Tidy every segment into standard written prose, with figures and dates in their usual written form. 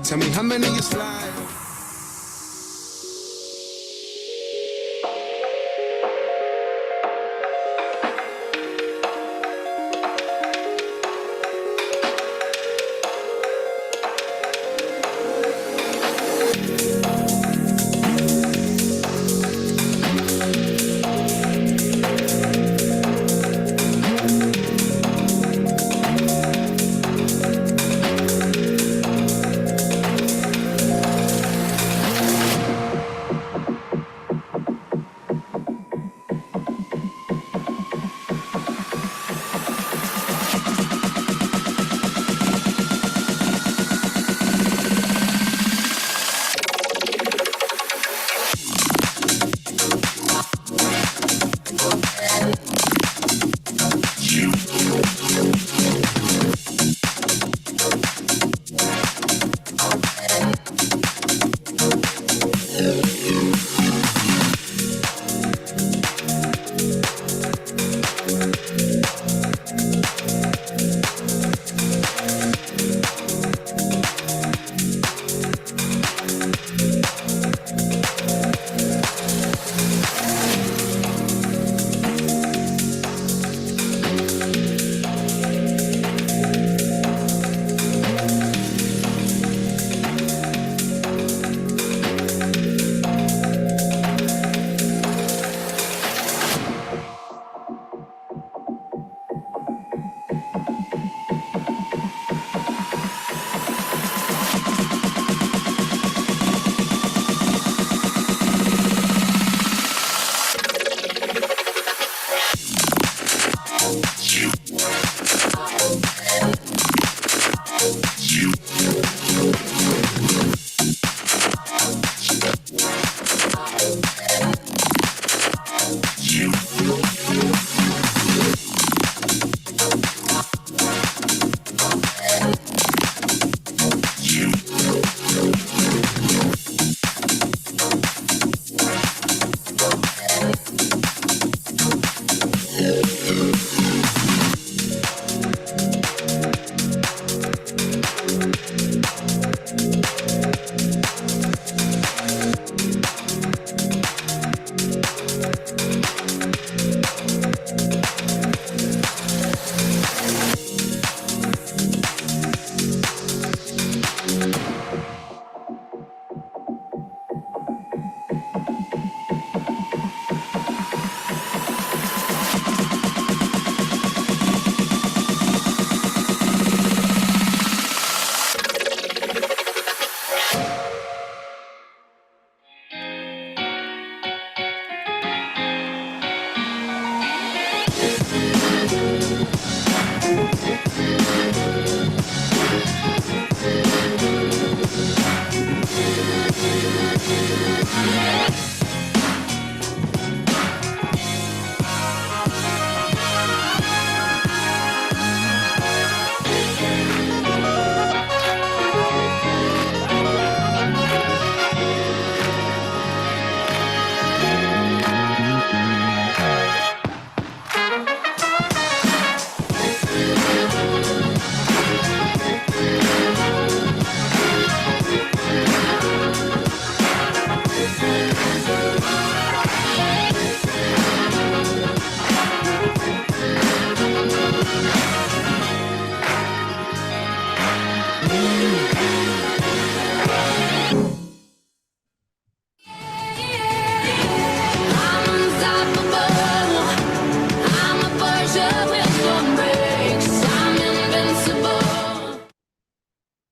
Tell me how many you slide.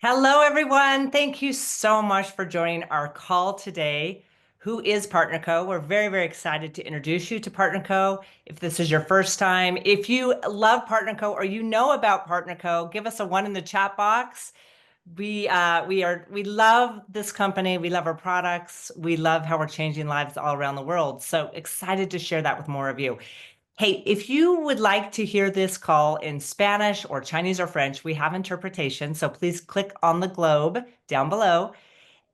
Hello, everyone. Thank you so much for joining our call today. Who is PartnerCo? We're very, very excited to introduce you to PartnerCo. If this is your first time, if you love PartnerCo or you know about PartnerCo, give us a 1 in the chat box. We love this company. We love our products. We love how we're changing lives all around the world. So excited to share that with more of you. Hey, if you would like to hear this call in Spanish or Chinese or French, we have interpretation. So please click on the globe down below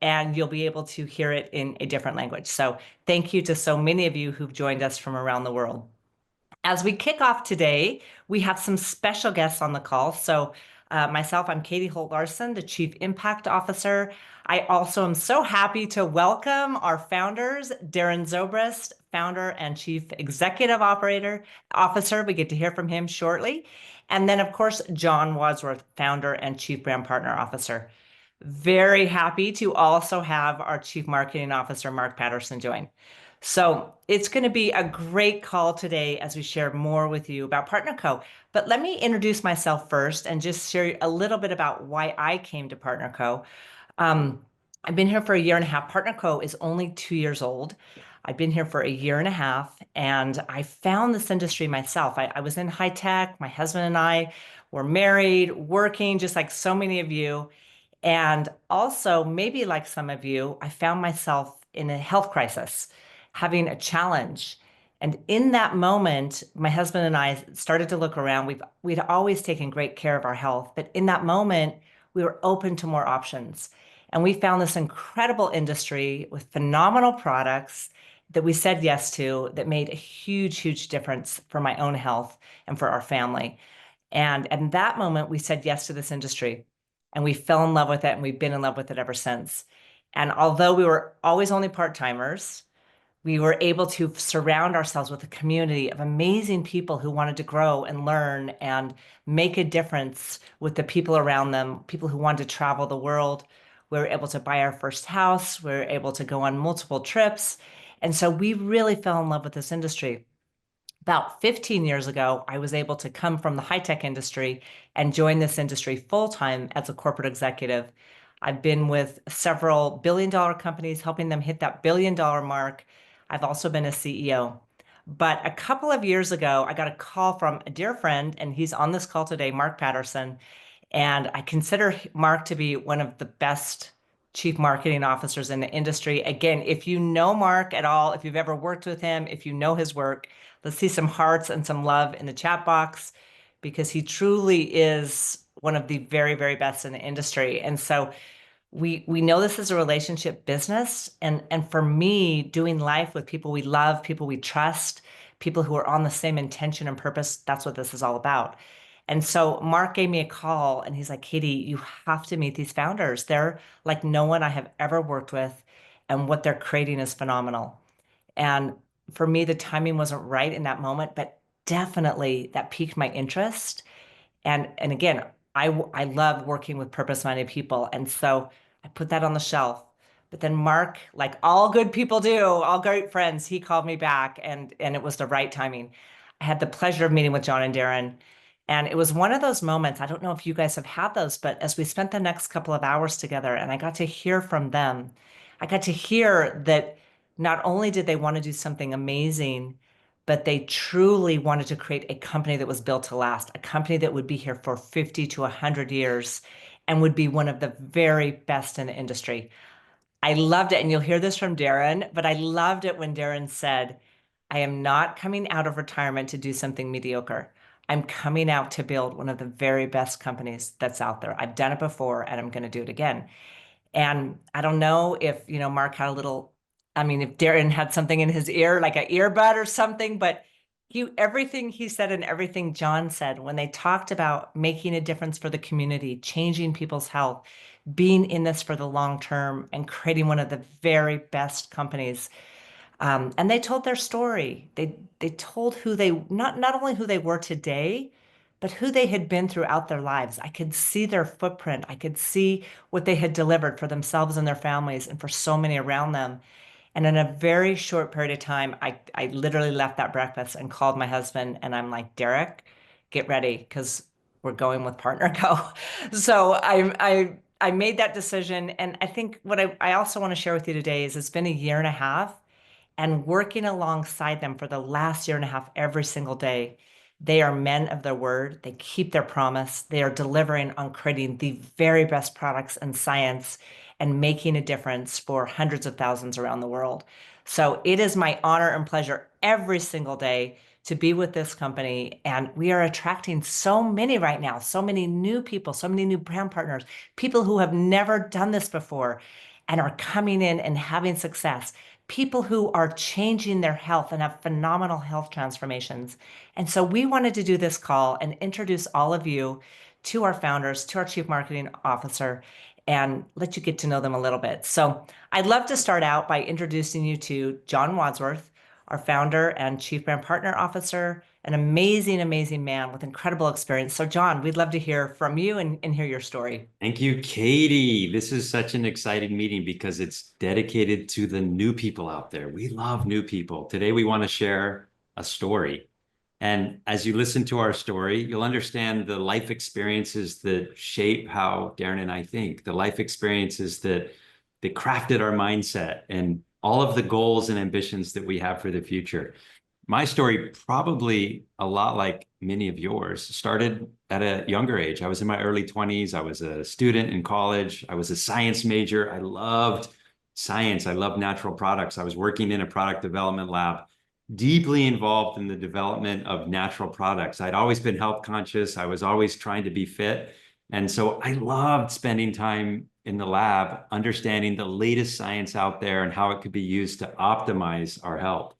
and you'll be able to hear it in a different language. So thank you to so many of you who've joined us from around the world. As we kick off today, we have some special guests on the call. So Myself, I'm Katy Holt-Larsen, the Chief Impact Officer. I also am so happy to welcome our founders, Darren Zobrist, founder and Chief Executive Officer. We get to hear from him shortly. And then, of course, John Wadsworth, founder and Chief Brand Partner Officer. Very happy to also have our Chief Marketing Officer, Mark Patterson, join. So it's going to be a great call today as we share more with you about PartnerCo. But let me introduce myself first and just share a little bit about why I came to PartnerCo. I've been here for a year and a half. PartnerCo is only 2 years old. I've been here for a year and a half, and I found this industry myself. I was in high tech. My husband and I were married, working just like so many of you. And also, maybe like some of you, I found myself in a health crisis, having a challenge. And in that moment, my husband and I started to look around. We'd always taken great care of our health, but in that moment, we were open to more options. And we found this incredible industry with phenomenal products that we said yes to that made a huge, huge difference for my own health and for our family. And at that moment, we said yes to this industry and we fell in love with it and we've been in love with it ever since. And although we were always only part-timers, we were able to surround ourselves with a community of amazing people who wanted to grow and learn and make a difference with the people around them, people who wanted to travel the world. We were able to buy our first house. We were able to go on multiple trips. And so we really fell in love with this industry. About 15 years ago, I was able to come from the high-tech industry and join this industry full-time as a corporate executive. I've been with several billion-dollar companies, helping them hit that billion-dollar mark. I've also been a CEO. But a couple of years ago, I got a call from a dear friend, and he's on this call today, Mark Patterson. And I consider Mark to be one of the best chief marketing officers in the industry. Again, if you know Mark at all, if you've ever worked with him, if you know his work, let's see some hearts and some love in the chat box because he truly is one of the very, very best in the industry. And so we know this is a relationship business. And for me, doing life with people we love, people we trust, people who are on the same intention and purpose, that's what this is all about. And so Mark gave me a call and he's like, Katy, you have to meet these founders. They're like no one I have ever worked with, and what they're creating is phenomenal. And for me, the timing wasn't right in that moment, but definitely that piqued my interest. And again, I love working with purpose-minded people. And so I put that on the shelf. But then Mark, like all good people do, all great friends, he called me back and it was the right timing. I had the pleasure of meeting with John and Darren. And it was one of those moments, I don't know if you guys have had those, but as we spent the next couple of hours together and I got to hear from them, I got to hear that not only did they want to do something amazing, but they truly wanted to create a company that was built to last, a company that would be here for 50 to 100 years and would be one of the very best in the industry. I loved it. And you'll hear this from Darren, but I loved it when Darren said, I am not coming out of retirement to do something mediocre. I'm coming out to build one of the very best companies that's out there. I've done it before and I'm going to do it again. And I don't know if, Mark had a little, I mean, if Darren had something in his ear, like an earbud or something, but everything he said and everything John said, when they talked about making a difference for the community, changing people's health, being in this for the long term and creating one of the very best companies. And they told their story. They told who they, not only who they were today, but who they had been throughout their lives. I could see their footprint. I could see what they had delivered for themselves and their families and for so many around them. And in a very short period of time, I literally left that breakfast and called my husband and I'm like, Derek, get ready because we're going with Partner Go. So I made that decision. And I think what I also want to share with you today is it's been a year and a half and working alongside them for the last year and a half every single day. They are men of their word. They keep their promise. They are delivering on creating the very best products and science and making a difference for hundreds of thousands around the world. So it is my honor and pleasure every single day to be with this company. And we are attracting so many right now, so many new people, so many new brand partners, people who have never done this before and are coming in and having success, people who are changing their health and have phenomenal health transformations. And so we wanted to do this call and introduce all of you to our founders, to our Chief Marketing Officer, and let you get to know them a little bit. So I'd love to start out by introducing you to John Wadsworth, our founder and Chief Brand Partner Officer, an amazing, amazing man with incredible experience. So John, we'd love to hear from you and hear your story. Thank you, Katie. This is such an exciting meeting because it's dedicated to the new people out there. We love new people. Today, we want to share a story. And as you listen to our story, you'll understand the life experiences that shape how Darren and I think, the life experiences that crafted our mindset and all of the goals and ambitions that we have for the future. My story, probably a lot like many of yours, started at a younger age. I was in my early 20s. I was a student in college. I was a science major. I loved science. I loved natural products. I was working in a product development lab, deeply involved in the development of natural products. I'd always been health conscious. I was always trying to be fit. And so I loved spending time in the lab, understanding the latest science out there and how it could be used to optimize our health.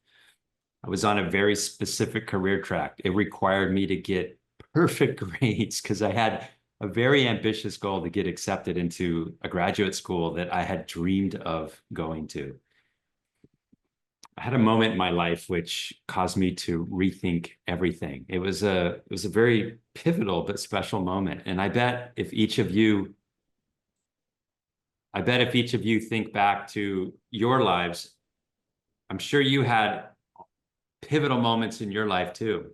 I was on a very specific career track. It required me to get perfect grades because I had a very ambitious goal to get accepted into a graduate school that I had dreamed of going to. I had a moment in my life which caused me to rethink everything. It was a very pivotal but special moment. And I bet if each of you think back to your lives, I'm sure you had pivotal moments in your life too,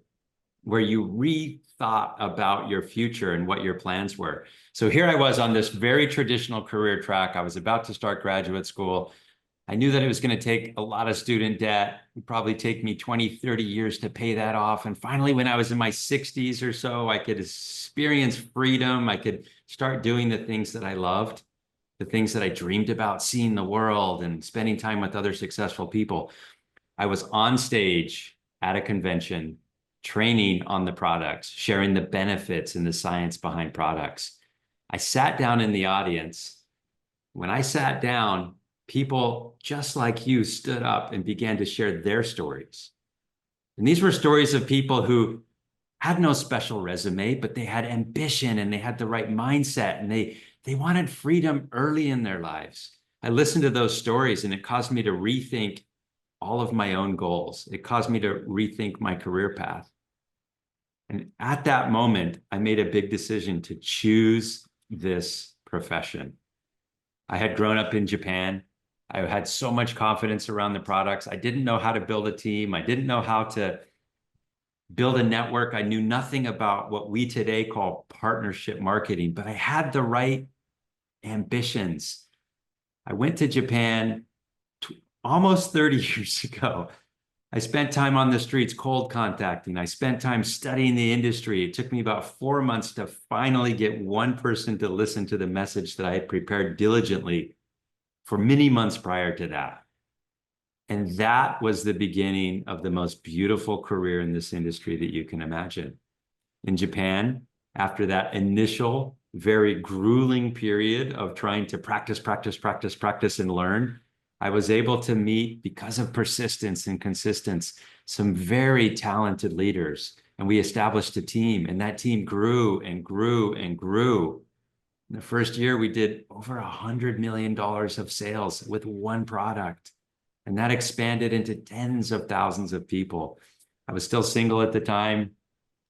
where you rethought about your future and what your plans were. So here I was on this very traditional career track. I was about to start graduate school. I knew that it was going to take a lot of student debt. It would probably take me 20, 30 years to pay that off. And finally, when I was in my 60s or so, I could experience freedom. I could start doing the things that I loved, the things that I dreamed about, seeing the world and spending time with other successful people. I was on stage at a convention, training on the products, sharing the benefits and the science behind products. I sat down in the audience. When I sat down, people just like you stood up and began to share their stories. And these were stories of people who had no special resume, but they had ambition and they had the right mindset and they wanted freedom early in their lives. I listened to those stories and it caused me to rethink all of my own goals. It caused me to rethink my career path. And at that moment, I made a big decision to choose this profession. I had grown up in Japan. I had so much confidence around the products. I didn't know how to build a team. I didn't know how to build a network. I knew nothing about what we today call partnership marketing, but I had the right ambitions. I went to Japan almost 30 years ago. I spent time on the streets cold contacting. I spent time studying the industry. It took me about 4 months to finally get one person to listen to the message that I had prepared diligently for many months prior to that. And that was the beginning of the most beautiful career in this industry that you can imagine. In Japan, after that initial, very grueling period of trying to practice and learn, I was able to meet, because of persistence and consistency, some very talented leaders. And we established a team, and that team grew and grew and grew. In the first year, we did over $100 million of sales with one product. And that expanded into tens of thousands of people. I was still single at the time.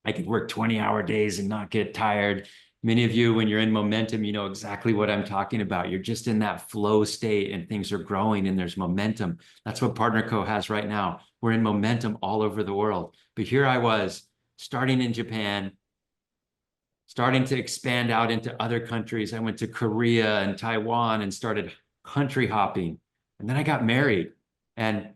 I could work 20-hour days and not get tired. Many of you, when you're in momentum, you know exactly what I'm talking about. You're just in that flow state and things are growing and there's momentum. That's what PartnerCo has right now. We're in momentum all over the world. But here I was, starting in Japan, starting to expand out into other countries. I went to Korea and Taiwan and started country hopping. And then I got married. And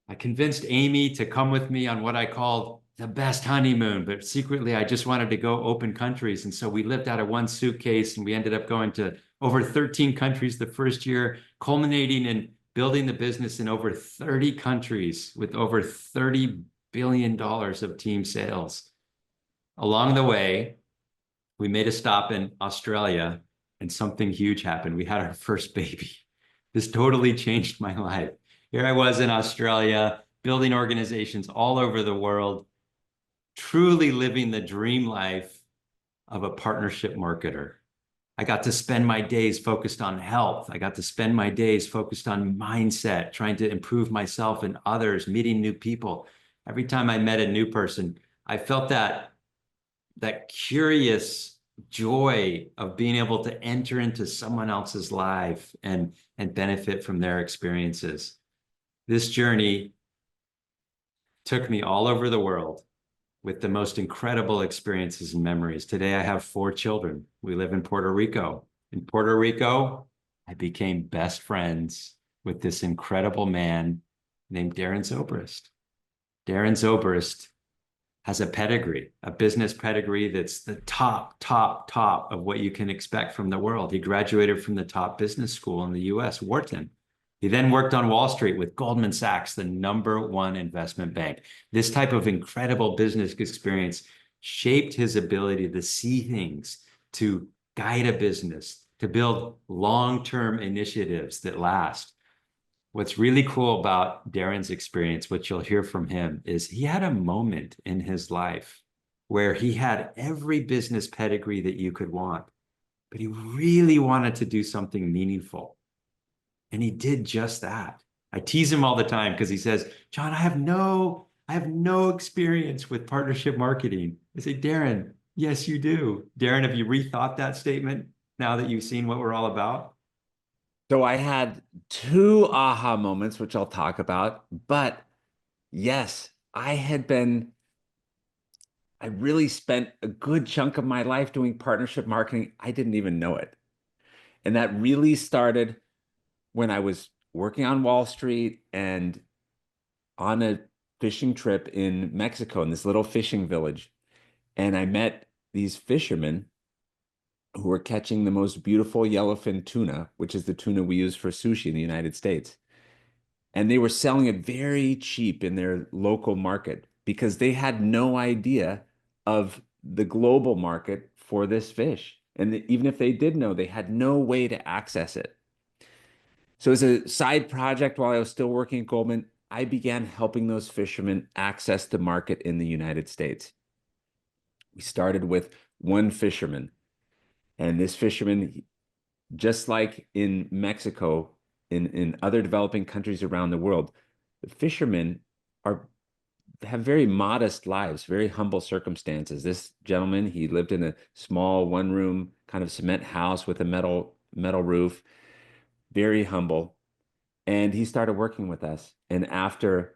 I convinced Amy to come with me on what I called the best honeymoon, but secretly I just wanted to go open countries. And so we lived out of one suitcase and we ended up going to over 13 countries the first year, culminating in building the business in over 30 countries with over $30 billion of team sales. Along the way, we made a stop in Australia and something huge happened. We had our first baby. This totally changed my life. Here I was in Australia, building organizations all over the world, truly living the dream life of a partnership marketer. I got to spend my days focused on health. I got to spend my days focused on mindset, trying to improve myself and others, meeting new people. Every time I met a new person, I felt that curious joy of being able to enter into someone else's life and benefit from their experiences. This journey took me all over the world with the most incredible experiences and memories. Today, I have 4 children. We live in Puerto Rico. In Puerto Rico, I became best friends with this incredible man named Darren Zobrist. Darren Zobrist has a pedigree, a business pedigree that's the top of what you can expect from the world. He graduated from the top business school in the US, Wharton. He then worked on Wall Street with Goldman Sachs, the #1 investment bank. This type of incredible business experience shaped his ability to see things, to guide a business, to build long-term initiatives that last. What's really cool about Darren's experience, what you'll hear from him, is he had a moment in his life where he had every business pedigree that you could want, but he really wanted to do something meaningful. And he did just that. I tease him all the time because he says, John, I have no experience with partnership marketing. I say, Darren, yes, you do. Darren, have you rethought that statement now that you've seen what we're all about? So I had 2 aha moments, which I'll talk about. But yes, I really spent a good chunk of my life doing partnership marketing. I didn't even know it. And that really started when I was working on Wall Street and on a fishing trip in Mexico, in this little fishing village. And I met these fishermen who were catching the most beautiful yellowfin tuna, which is the tuna we use for sushi in the United States. And they were selling it very cheap in their local market because they had no idea of the global market for this fish. And even if they did know, they had no way to access it. So as a side project while I was still working at Goldman, I began helping those fishermen access the market in the United States. We started with one fisherman, and this fisherman, just like in Mexico, in other developing countries around the world, the fishermen have very modest lives, very humble circumstances. This gentleman, he lived in a small one-room kind of cement house with a metal roof, very humble. And he started working with us. And after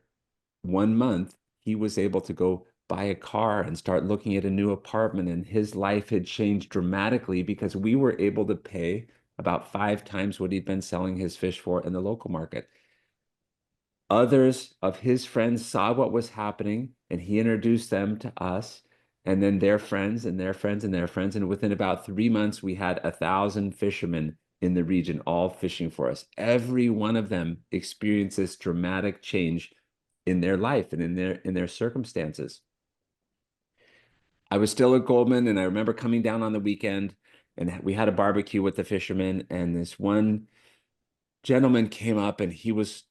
1 month, he was able to go buy a car and start looking at a new apartment. And his life had changed dramatically because we were able to pay about 5 times what he'd been selling his fish for in the local market. Others of his friends saw what was happening, and he introduced them to us, and then their friends and their friends and their friends. And within about 3 months, we had 1,000 fishermen in the region all fishing for us. Every one of them experienced this dramatic change in their life and in their circumstances. I was still at Goldman, and I remember coming down on the weekend, and we had a barbecue with the fishermen, and this one gentleman came up, and he was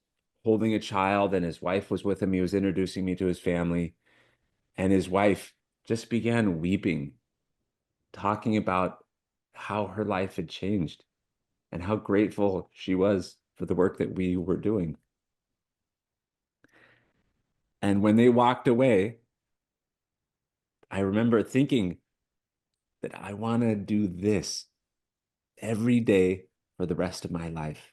holding a child, and his wife was with him. He was introducing me to his family, and his wife just began weeping, talking about how her life had changed and how grateful she was for the work that we were doing. And when they walked away, I remember thinking that I want to do this every day for the rest of my life.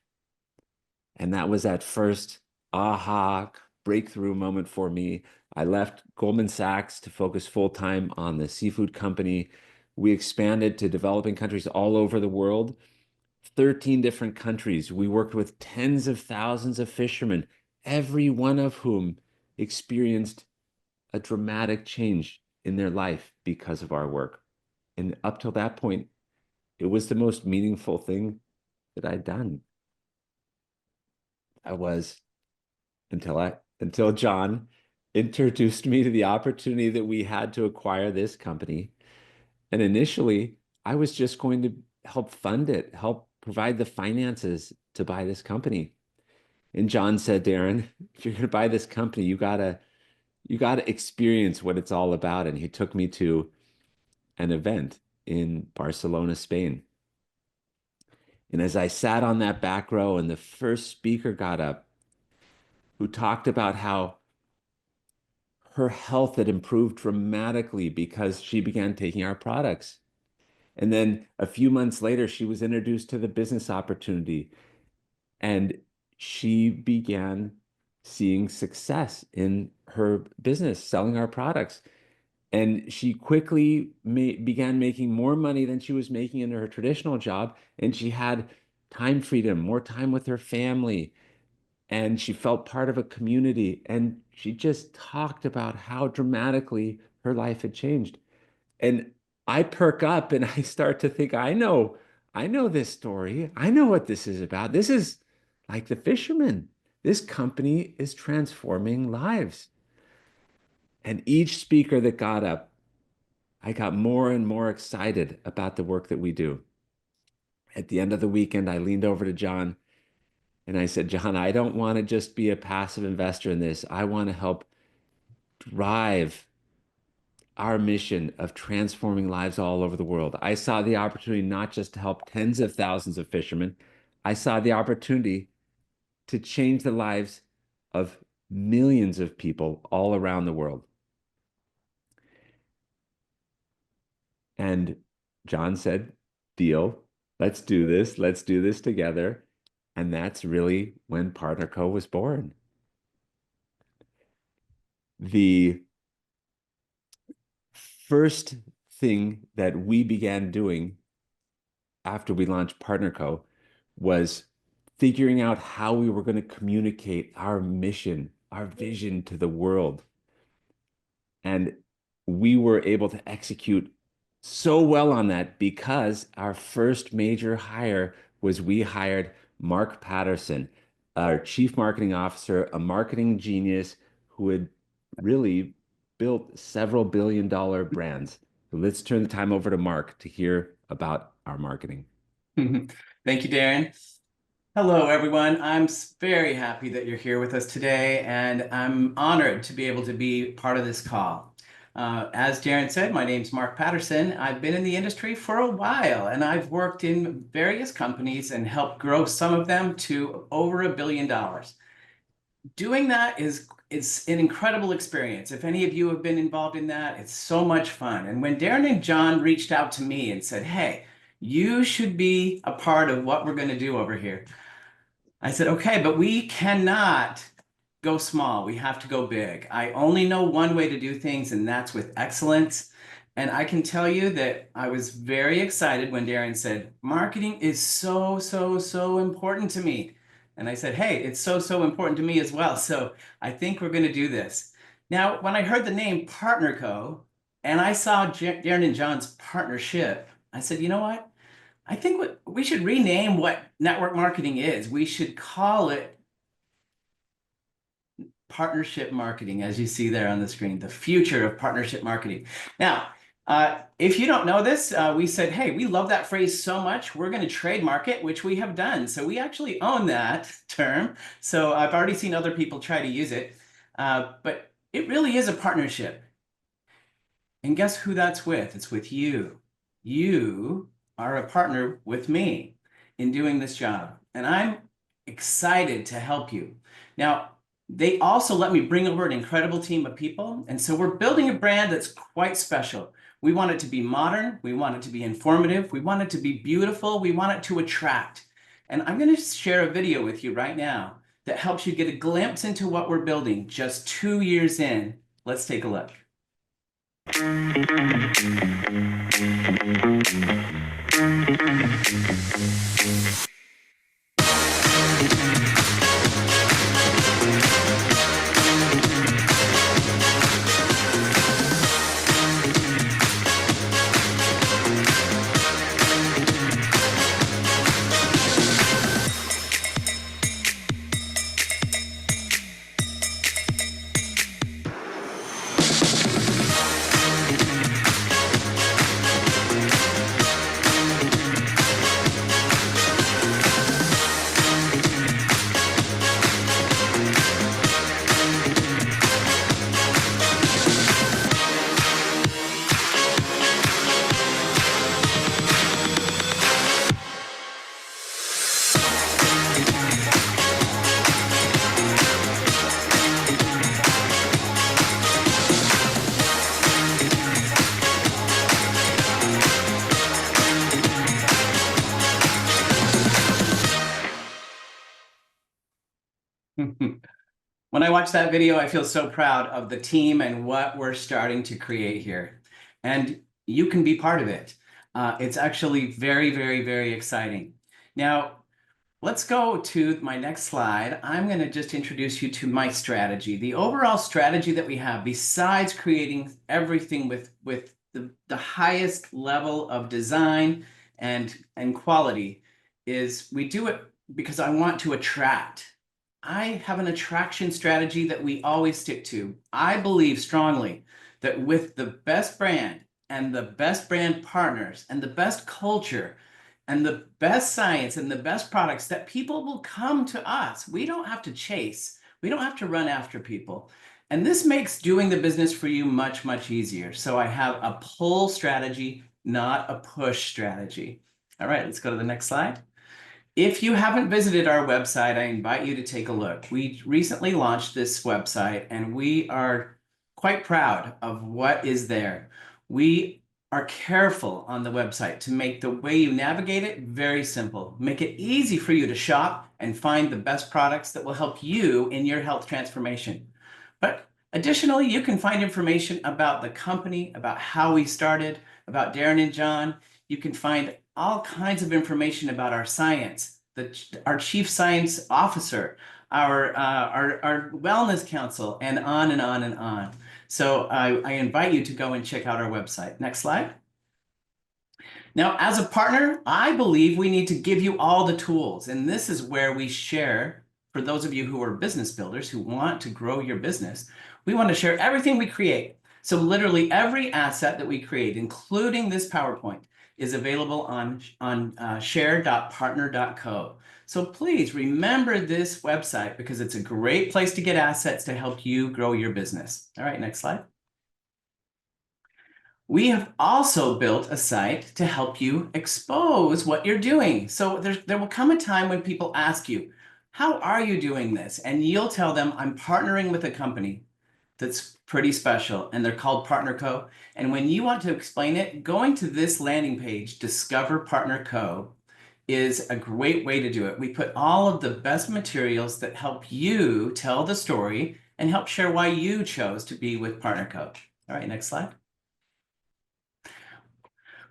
And that was that first aha breakthrough moment for me. I left Goldman Sachs to focus full-time on the seafood company. We expanded to developing countries all over the world, 13 different countries. We worked with tens of thousands of fishermen, every one of whom experienced a dramatic change in their life because of our work. And up till that point, it was the most meaningful thing that I'd done. I was until John introduced me to the opportunity that we had to acquire this company. And initially, I was just going to help fund it, help provide the finances to buy this company. And John said, Darren, if you're going to buy this company, you gotta experience what it's all about. And he took me to an event. in Barcelona, Spain. And as I sat on that back row and the first speaker got up, who talked about how her health had improved dramatically because she began taking our products. And then a few months later, she was introduced to the business opportunity and she began seeing success in her business, selling our products. And she quickly began making more money than she was making in her traditional job. And she had time freedom, more time with her family. And she felt part of a community. And she just talked about how dramatically her life had changed. And I perk up and I start to think, I know this story. I know what this is about. This is like the fisherman. This company is transforming lives. And each speaker that got up, I got more and more excited about the work that we do. At the end of the weekend, I leaned over to John and I said, John, I don't want to just be a passive investor in this. I want to help drive our mission of transforming lives all over the world. I saw the opportunity not just to help tens of thousands of fishermen, I saw the opportunity to change the lives of millions of people all around the world. And John said, deal, let's do this. Let's do this together. And that's really when PartnerCo was born. The first thing that we began doing after we launched PartnerCo was figuring out how we were going to communicate our mission, our vision to the world. And we were able to execute so well on that because our first major hire was we hired Mark Patterson, our chief marketing officer, a marketing genius who had really built several billion-dollar brands. So let's turn the time over to Mark to hear about our marketing. Thank you, Darren. Hello, everyone. I'm very happy that you're here with us today, and I'm honored to be able to be part of this call. As Darren said, my name's Mark Patterson. I've been in the industry for a while, and I've worked in various companies and helped grow some of them to over $1 billion. Doing that it's an incredible experience. If any of you have been involved in that, it's so much fun. And when Darren and John reached out to me and said, hey, you should be a part of what we're going to do over here, I said, okay, but we cannot go small. We have to go big. I only know one way to do things, and that's with excellence. And I can tell you that I was very excited when Darren said, marketing is so, so, so important to me. And I said, hey, it's so, so important to me as well. So I think we're going to do this. Now, when I heard the name PartnerCo and I saw Darren and John's partnership, I said, you know what? I think we should rename what network marketing is. We should call it partnership marketing, as you see there on the screen, the future of partnership marketing. Now, if you don't know this, we said, hey, we love that phrase so much, we're going to trademark it, which we have done. So we actually own that term. So I've already seen other people try to use it, but it really is a partnership. And guess who that's with? It's with you. You are a partner with me in doing this job. And I'm excited to help you. Now, they also let me bring over an incredible team of people. And so we're building a brand that's quite special. We want it to be modern. We want it to be informative. We want it to be beautiful. We want it to attract. And I'm going to share a video with you right now that helps you get a glimpse into what we're building just 2 years in. Let's take a look. When I watch that video, I feel so proud of the team and what we're starting to create here. And you can be part of it. It's actually very, very, very exciting. Now, let's go to my next slide. I'm going to just introduce you to my strategy. The overall strategy that we have, besides creating everything with the highest level of design and quality, is we do it because I want to attract. I have an attraction strategy that we always stick to. I believe strongly that with the best brand and the best brand partners and the best culture and the best science and the best products, that people will come to us. We don't have to chase. We don't have to run after people. And this makes doing the business for you much, much easier. So I have a pull strategy, not a push strategy. All right, let's go to the next slide. If you haven't visited our website, I invite you to take a look. We recently launched this website and we are quite proud of what is there. We are careful on the website to make the way you navigate it very simple. Make it easy for you to shop and find the best products that will help you in your health transformation. But additionally, you can find information about the company, about how we started, about Darren and John. You can find all kinds of information about our science, our chief science officer, our wellness council, and on and on and on. So I invite you to go and check out our website. Next slide. Now, as a partner, I believe we need to give you all the tools. And this is where we share, for those of you who are business builders who want to grow your business, we want to share everything we create. So literally every asset that we create, including this PowerPoint, is available on share.partner.co. So please remember this website because it's a great place to get assets to help you grow your business. All right, next slide. We have also built a site to help you expose what you're doing. So there will come a time when people ask you, how are you doing this? And you'll tell them, I'm partnering with a company that's pretty special, and they're called Partner Co. And when you want to explain it, going to this landing page, Discover Partner Co, is a great way to do it. We put all of the best materials that help you tell the story and help share why you chose to be with Partner Co. All right, next slide.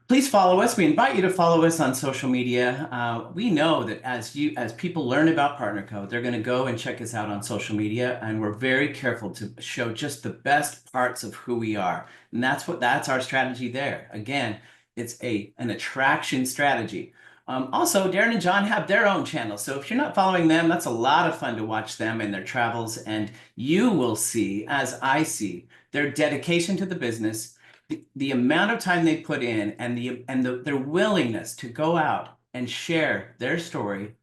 Please follow us. We invite you to follow us on social media. We know that as people learn about Partner Co, they're going to go and check us out on social media, and we're very careful to show just the best parts of who we are. And that's our strategy there. Again, it's an attraction strategy. Also, Darren and John have their own channels. So if you're not following them, that's a lot of fun to watch them and their travels. And you will see, as I see, their dedication to the business, the amount of time they put in, and their willingness to go out and share their story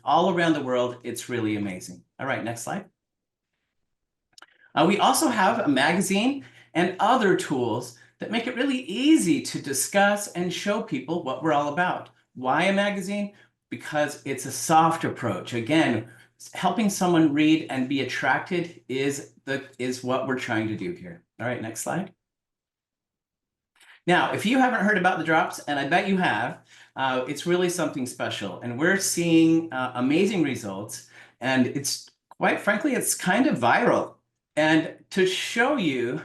all around the world. It's really amazing. All right, next slide. We also have a magazine and other tools that make it really easy to discuss and show people what we're all about. Why a magazine? Because it's a soft approach. Again, helping someone read and be attracted is what we're trying to do here. All right, next slide. Now, if you haven't heard about the drops, and I bet you have, it's really something special. And we're seeing amazing results. And it's quite frankly, it's kind of viral. And to show you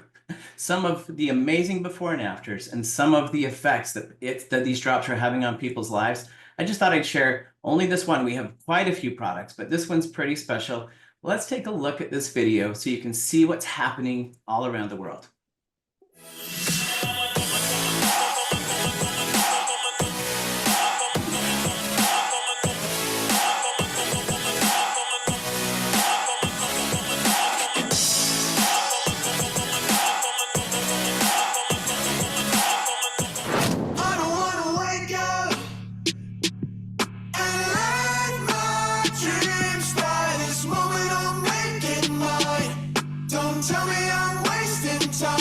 some of the amazing before and afters and some of the effects that these drops are having on people's lives, I just thought I'd share only this one. We have quite a few products, but this one's pretty special. Let's take a look at this video so you can see what's happening all around the world. Tell me I'm wasting time.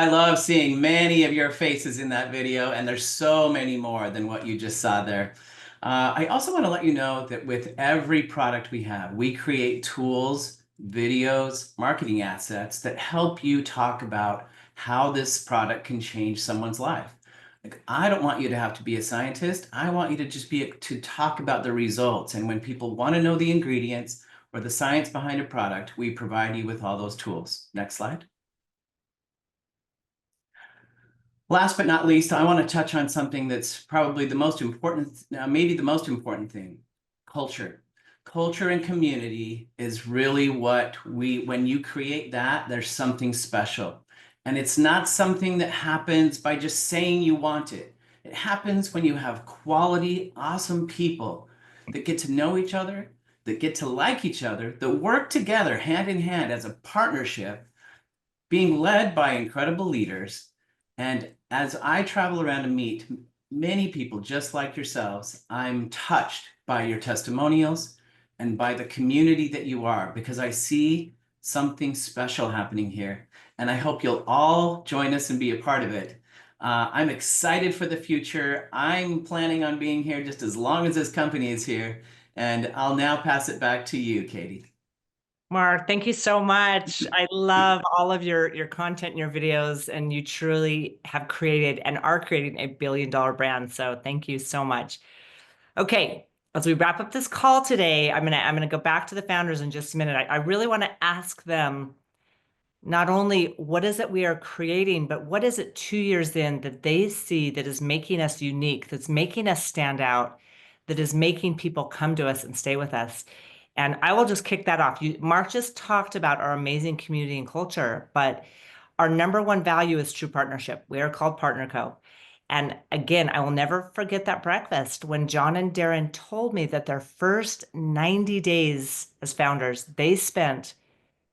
I love seeing many of your faces in that video, and there's so many more than what you just saw there. I also want to let you know that with every product we have, we create tools, videos, marketing assets that help you talk about how this product can change someone's life. Like, I don't want you to have to be a scientist. I want you to just to talk about the results. And when people want to know the ingredients or the science behind a product, we provide you with all those tools. Next slide. Last but not least, I want to touch on something that's probably the most important, maybe the most important thing, culture. Culture and community is really when you create that, there's something special. And it's not something that happens by just saying you want it. It happens when you have quality, awesome people that get to know each other, that get to like each other, that work together hand in hand as a partnership, being led by incredible leaders. And as I travel around and meet many people just like yourselves, I'm touched by your testimonials and by the community that you are, because I see something special happening here. And I hope you'll all join us and be a part of it. I'm excited for the future. I'm planning on being here just as long as this company is here. And I'll now pass it back to you, Katy. Mark, thank you so much. I love all of your content and your videos, and you truly have created and are creating a billion-dollar brand. So thank you so much. Okay, as we wrap up this call today, I'm gonna go back to the founders in just a minute. I really want to ask them not only what is it we are creating, but what is it 2 years in that they see that is making us unique, that's making us stand out, that is making people come to us and stay with us. And I will just kick that off. Mark just talked about our amazing community and culture, but our number one value is true partnership. We are called Partner Co. And again, I will never forget that breakfast when John and Darren told me that their first 90 days as founders, they spent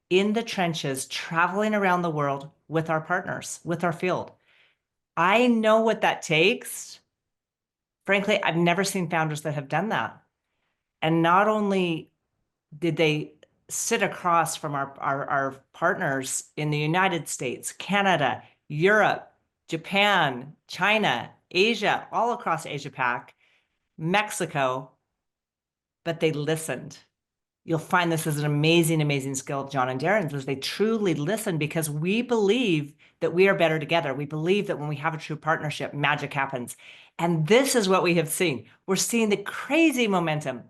in the trenches, traveling around the world with our partners, with our field. I know what that takes. Frankly, I've never seen founders that have done that. And not only did they sit across from our partners in the United States, Canada, Europe, Japan, China, Asia, all across Asia Pac, Mexico, but they listened. You'll find this is an amazing, amazing skill of John and Darren's, is they truly listen, because we believe that we are better together. We believe that when we have a true partnership, magic happens. And this is what we have seen. We're seeing the crazy momentum.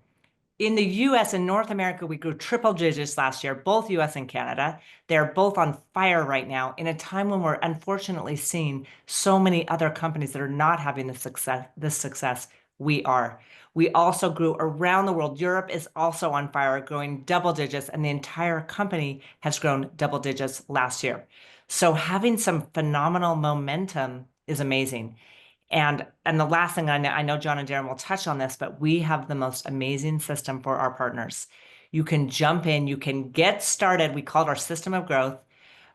In the US and North America, we grew triple digits last year, both US and Canada. They're both on fire right now in a time when we're unfortunately seeing so many other companies that are not having this success we are. We also grew around the world. Europe is also on fire, growing double digits, and the entire company has grown double digits last year. So having some phenomenal momentum is amazing. And the last thing, I know John and Darren will touch on this, but we have the most amazing system for our partners. You can jump in, you can get started. We call it our system of growth,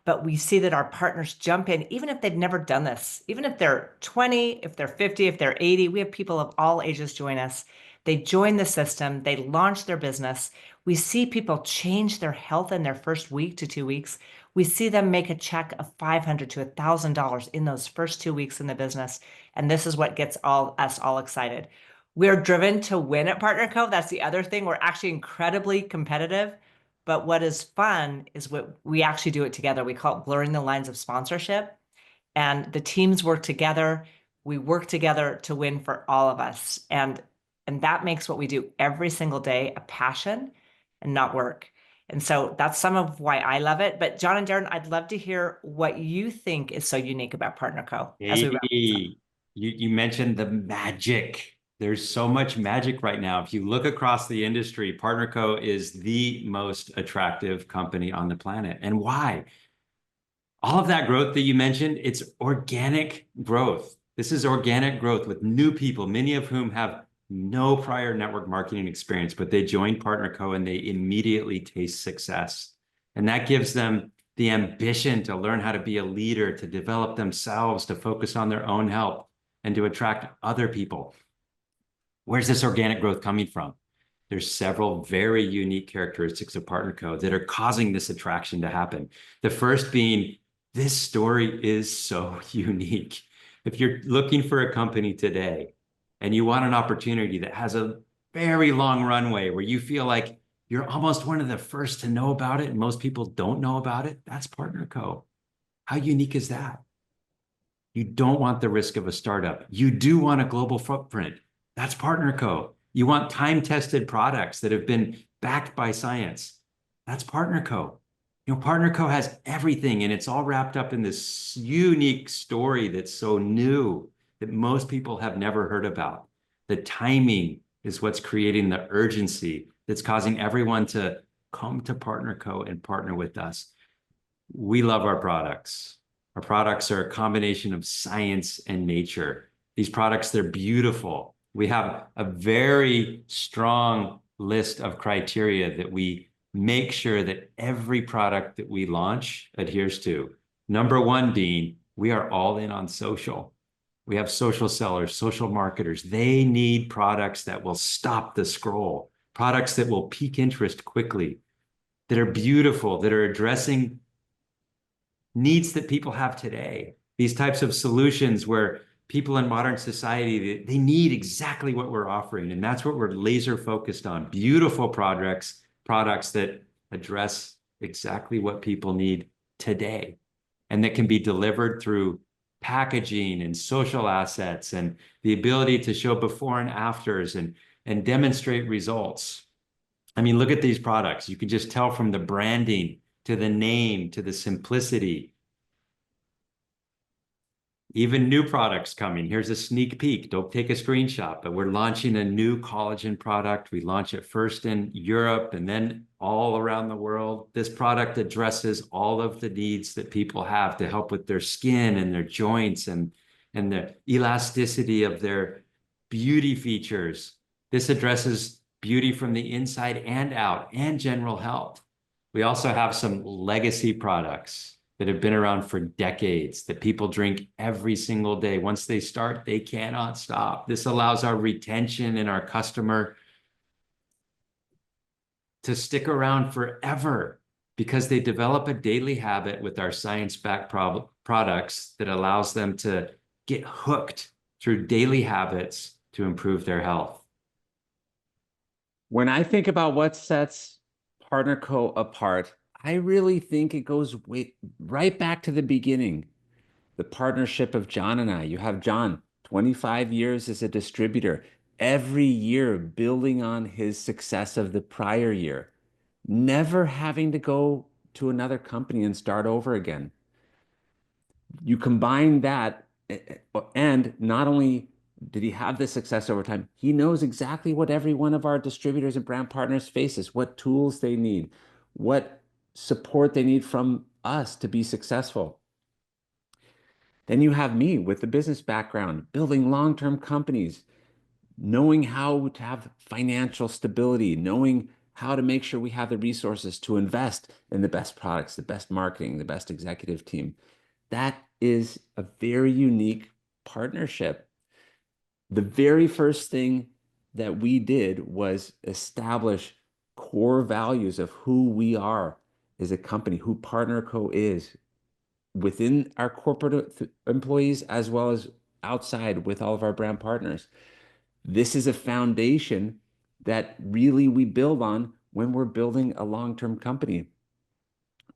but we see that our partners jump in, even if they've never done this, even if they're 20, if they're 50, if they're 80, we have people of all ages join us. They join the system, they launch their business. We see people change their health in their first week to 2 weeks. We see them make a check of $500 to $1,000 in those first 2 weeks in the business. And this is what gets us all excited. We're driven to win at Partner Co. That's the other thing. We're actually incredibly competitive. But what is fun is what we actually do it together. We call it blurring the lines of sponsorship. And the teams work together. We work together to win for all of us. And that makes what we do every single day a passion and not work. And so that's some of why I love it. But John and Darren, I'd love to hear what you think is so unique about Partner Co. Hey, you mentioned the magic. There's so much magic right now. If you look across the industry, Partner Co. is the most attractive company on the planet. And why? All of that growth that you mentioned, it's organic growth. This is organic growth with new people, many of whom have no prior network marketing experience, but they join Partner Co. and they immediately taste success. And that gives them the ambition to learn how to be a leader, to develop themselves, to focus on their own health, and to attract other people. Where's this organic growth coming from? There's several very unique characteristics of Partner Co. that are causing this attraction to happen. The first being This story is so unique. If you're looking for a company today and you want an opportunity that has a very long runway where you feel like you're almost one of the first to know about it and most people don't know about it, that's PartnerCo. How unique is that? You don't want the risk of a startup. You do want a global footprint. That's PartnerCo. You want time-tested products that have been backed by science. That's PartnerCo. PartnerCo has everything, and it's all wrapped up in this unique story that's so new that most people have never heard about. The timing is what's creating the urgency that's causing everyone to come to PartnerCo and partner with us. We love our products. Our products are a combination of science and nature. These products, they're beautiful. We have a very strong list of criteria that we make sure that every product that we launch adheres to. Number one being, we are all in on social. We have social sellers, social marketers. They need products that will stop the scroll, products that will pique interest quickly, that are beautiful, that are addressing needs that people have today. These types of solutions where people in modern society, they need exactly what we're offering. And that's what we're laser focused on. Beautiful products that address exactly what people need today and that can be delivered through packaging and social assets and the ability to show before and afters and demonstrate results. I mean, look at these products. You can just tell from the branding to the name to the simplicity. Even new products coming. Here's a sneak peek. Don't take a screenshot, but we're launching a new collagen product. We launch it first in Europe and then all around the world. This product addresses all of the needs that people have to help with their skin and their joints and the elasticity of their beauty features. This addresses beauty from the inside and out and general health. We also have some legacy products that have been around for decades that people drink every single day. Once they start, they cannot stop. This allows our retention and our customer to stick around forever because they develop a daily habit with our science-backed products that allows them to get hooked through daily habits to improve their health. When I think about what sets PartnerCo apart, I really think it goes right back to the beginning. The partnership of John and I. You have John, 25 years as a distributor, every year building on his success of the prior year, never having to go to another company and start over again. You combine that, and not only did he have this success over time, he knows exactly what every one of our distributors and brand partners faces, what tools they need, what support they need from us to be successful. Then you have me with the business background, building long-term companies, knowing how to have financial stability, knowing how to make sure we have the resources to invest in the best products, the best marketing, the best executive team. That is a very unique partnership. The very first thing that we did was establish core values of who we are as a company, who PartnerCo is within our corporate employees as well as outside with all of our brand partners. This is a foundation that really we build on when we're building a long-term company.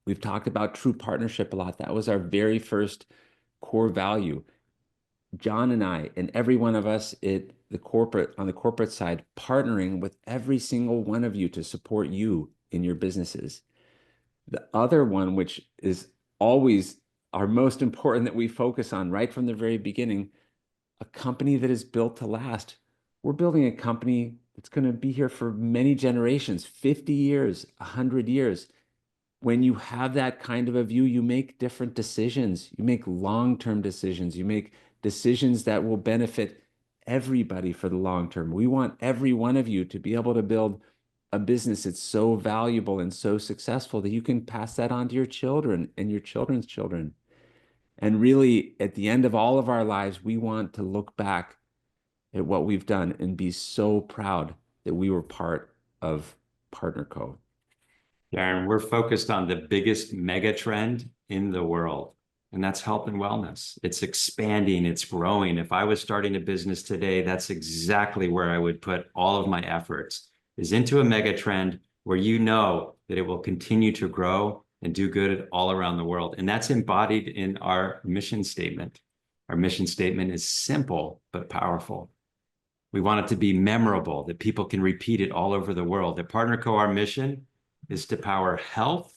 We've talked about true partnership a lot. That was our very first core value. John and I and every one of us on the corporate side, partnering with every single one of you to support you in your businesses. The other one, which is always our most important that we focus on right from the very beginning, a company that is built to last. We're building a company that's going to be here for many generations, 50 years, 100 years. When you have that kind of a view, you make different decisions. You make long-term decisions. You make decisions that will benefit everybody for the long term. We want every one of you to be able to build a business that's so valuable and so successful that you can pass that on to your children and your children's children. And really, at the end of all of our lives, we want to look back at what we've done and be so proud that we were part of PartnerCo. Darren, we're focused on the biggest mega trend in the world. and that's health and wellness. It's expanding, it's growing. If I was starting a business today, that's exactly where I would put all of my efforts, is into a mega trend where you know that it will continue to grow and do good all around the world. And that's embodied in our mission statement. Our mission statement is simple but powerful. We want it to be memorable, that people can repeat it all over the world. At PartnerCo, our mission is to power health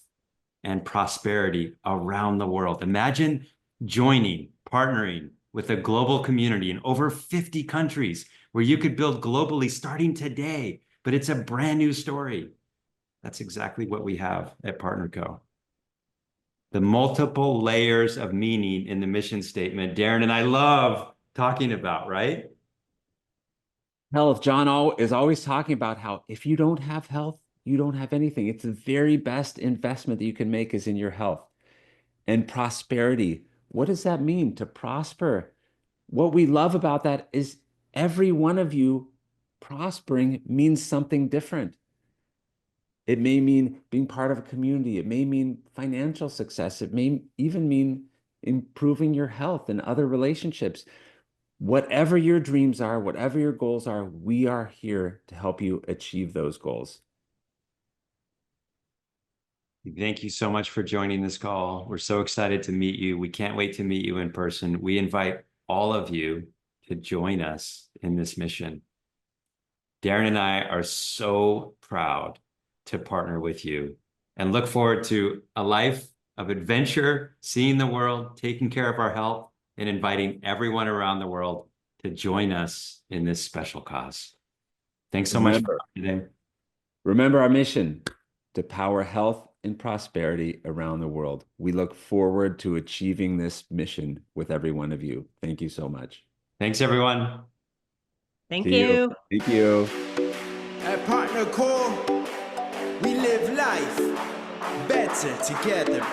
and prosperity around the world. Imagine joining, partnering with a global community in over 50 countries where you could build globally starting today, but it's a brand new story. That's exactly what we have at PartnerCo. The multiple layers of meaning in the mission statement, Darren and I love talking about, right? Health. John is always talking about how if you don't have health, you don't have anything. It's the very best investment that you can make is in your health. And prosperity. What does that mean, to prosper? What we love about that is every one of you prospering means something different. It may mean being part of a community. It may mean financial success. It may even mean improving your health and other relationships. Whatever your dreams are, whatever your goals are, we are here to help you achieve those goals. Thank you so much for joining this call. We're so excited to meet you. We can't wait to meet you in person. We invite all of you to join us in this mission. Darren and I are so proud to partner with you and look forward to a life of adventure, seeing the world, taking care of our health, and inviting everyone around the world to join us in this special cause. Thanks so much for today. Remember our mission, to power health and prosperity around the world. We look forward to achieving this mission with every one of you. Thank you so much. Thanks, everyone. Thank See you. Thank you. At PartnerCo, we live life better together.